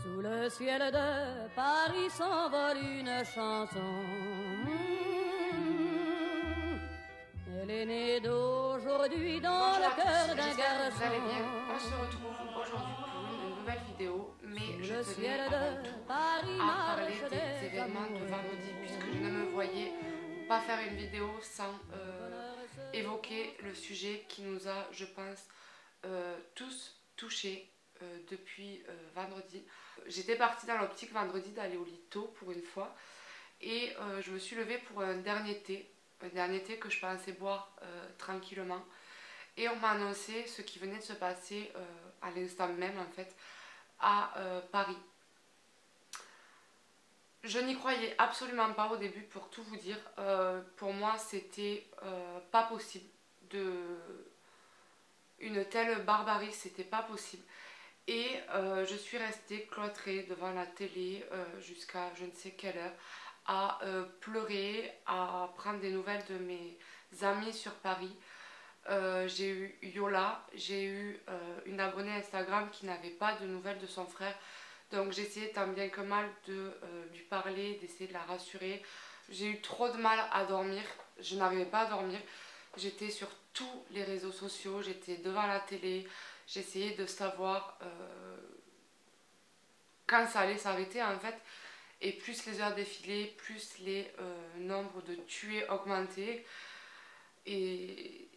Sous le ciel de Paris s'envole une chanson. Elle est née d'aujourd'hui dans le cœur d'un garçon. Vous allez bien. On se retrouve aujourd'hui pour une nouvelle vidéo, mais je tenais avant tout à parler des événements de vendredi, puisque je ne me voyais pas faire une vidéo sans évoquer le sujet qui nous a, je pense, tous touchés depuis vendredi. J'étais partie dans l'optique vendredi d'aller au lit tôt pour une fois, et je me suis levée pour un dernier thé que je pensais boire tranquillement, et on m'a annoncé ce qui venait de se passer à l'instant même en fait à Paris. Je n'y croyais absolument pas au début, pour tout vous dire. Pour moi c'était pas possible, une telle barbarie, c'était pas possible. Et je suis restée cloîtrée devant la télé jusqu'à je ne sais quelle heure, à pleurer, à prendre des nouvelles de mes amis sur Paris. J'ai eu Yola, j'ai eu une abonnée Instagram qui n'avait pas de nouvelles de son frère. Donc j'ai essayé tant bien que mal de lui parler, d'essayer de la rassurer. J'ai eu trop de mal à dormir, je n'arrivais pas à dormir. J'étais sur tous les réseaux sociaux, j'étais devant la télé, j'essayais de savoir quand ça allait s'arrêter en fait. Et plus les heures défilaient, plus les nombres de tués augmentaient. Et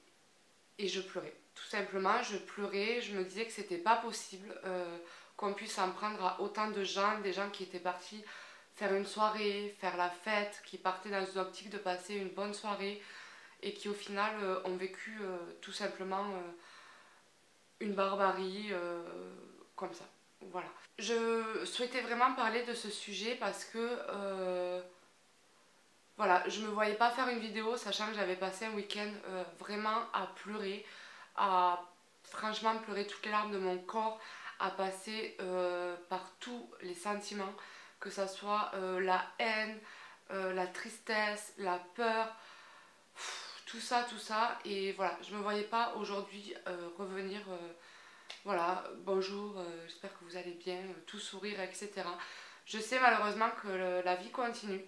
je pleurais. Tout simplement, je pleurais, je me disais que c'était pas possible qu'on puisse en prendre à autant de gens, des gens qui étaient partis faire une soirée, faire la fête, qui partaient dans une optique de passer une bonne soirée et qui au final ont vécu tout simplement une barbarie comme ça. Voilà. Je souhaitais vraiment parler de ce sujet parce que voilà, je me voyais pas faire une vidéo sachant que j'avais passé un week-end vraiment à pleurer, à franchement pleurer toutes les larmes de mon corps, à passer par tous les sentiments, que ça soit la haine, la tristesse, la peur, tout ça, et voilà, je me voyais pas aujourd'hui revenir, voilà, bonjour, j'espère que vous allez bien, tout sourire, etc. Je sais malheureusement que la vie continue.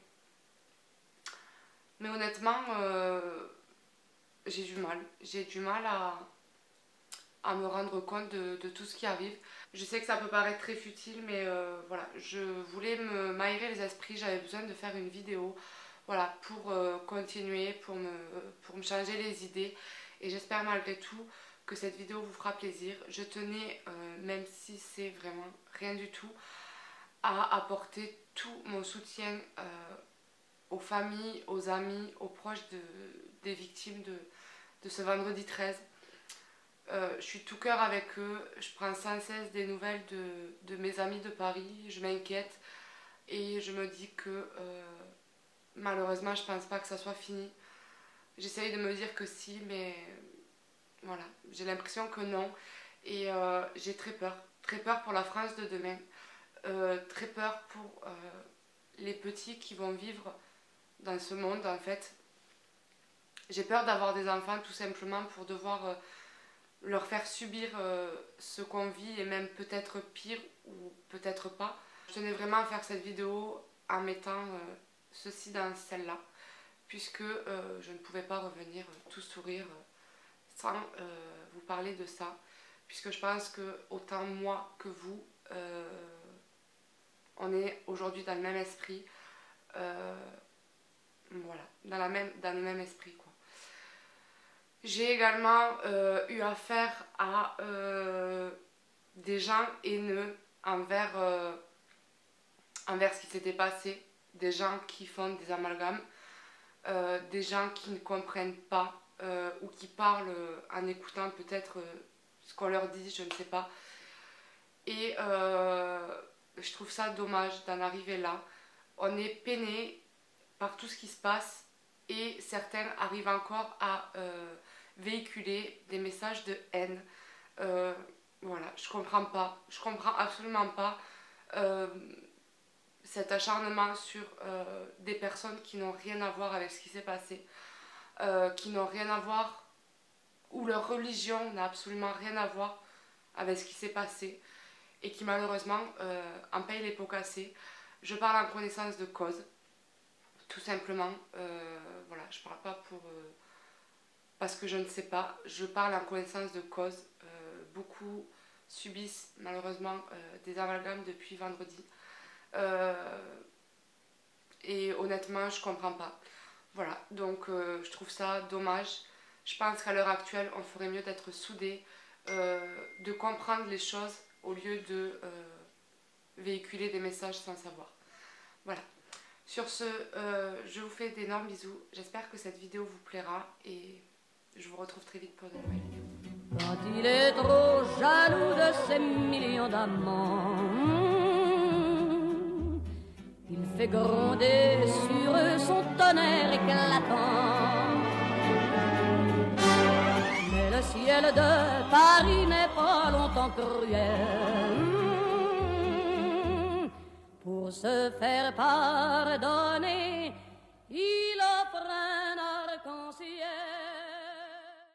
Mais honnêtement, j'ai du mal à me rendre compte de tout ce qui arrive. Je sais que ça peut paraître très futile, mais voilà, je voulais m'aérer les esprits, j'avais besoin de faire une vidéo, voilà, pour continuer, pour me changer les idées. Et j'espère malgré tout que cette vidéo vous fera plaisir. Je tenais, même si c'est vraiment rien du tout, à apporter tout mon soutien aux familles, aux amis, aux proches des victimes de ce vendredi 13. Je suis tout cœur avec eux, je prends sans cesse des nouvelles de mes amis de Paris, je m'inquiète et je me dis que malheureusement je pense pas que ça soit fini. J'essaye de me dire que si, mais voilà, j'ai l'impression que non, et j'ai très peur pour la France de demain, très peur pour les petits qui vont vivre dans ce monde en fait. J'ai peur d'avoir des enfants tout simplement pour devoir leur faire subir ce qu'on vit, et même peut-être pire ou peut-être pas. Je tenais vraiment à faire cette vidéo en mettant ceci dans celle-là, puisque je ne pouvais pas revenir tout sourire sans vous parler de ça, puisque je pense que autant moi que vous, on est aujourd'hui dans le même esprit, voilà, dans le même esprit quoi. J'ai également eu affaire à des gens haineux envers ce qui s'était passé, des gens qui font des amalgames, des gens qui ne comprennent pas ou qui parlent en écoutant peut-être ce qu'on leur dit, je ne sais pas. Et je trouve ça dommage d'en arriver là. On est peiné par tout ce qui se passe et certains arrivent encore à véhiculer des messages de haine. Voilà, je comprends absolument pas cet acharnement sur des personnes qui n'ont rien à voir avec ce qui s'est passé, qui n'ont rien à voir, ou leur religion n'a absolument rien à voir avec ce qui s'est passé. et qui malheureusement en paye les pots cassés. Je parle en connaissance de cause, tout simplement. Voilà, je parle pas parce que je ne sais pas, je parle en connaissance de cause. Beaucoup subissent malheureusement des amalgames depuis vendredi. Et honnêtement, je comprends pas. Voilà, donc je trouve ça dommage. Je pense qu'à l'heure actuelle, on ferait mieux d'être soudés, de comprendre les choses au lieu de véhiculer des messages sans savoir. Voilà. Sur ce, je vous fais d'énormes bisous. J'espère que cette vidéo vous plaira et je vous retrouve très vite pour de nouvelles vidéos. Quand il est trop jaloux de ses millions d'amants, il fait gronder sur eux son tonnerre éclatant. Mais le ciel de Paris n'est pas longtemps cruel pour se faire pardonner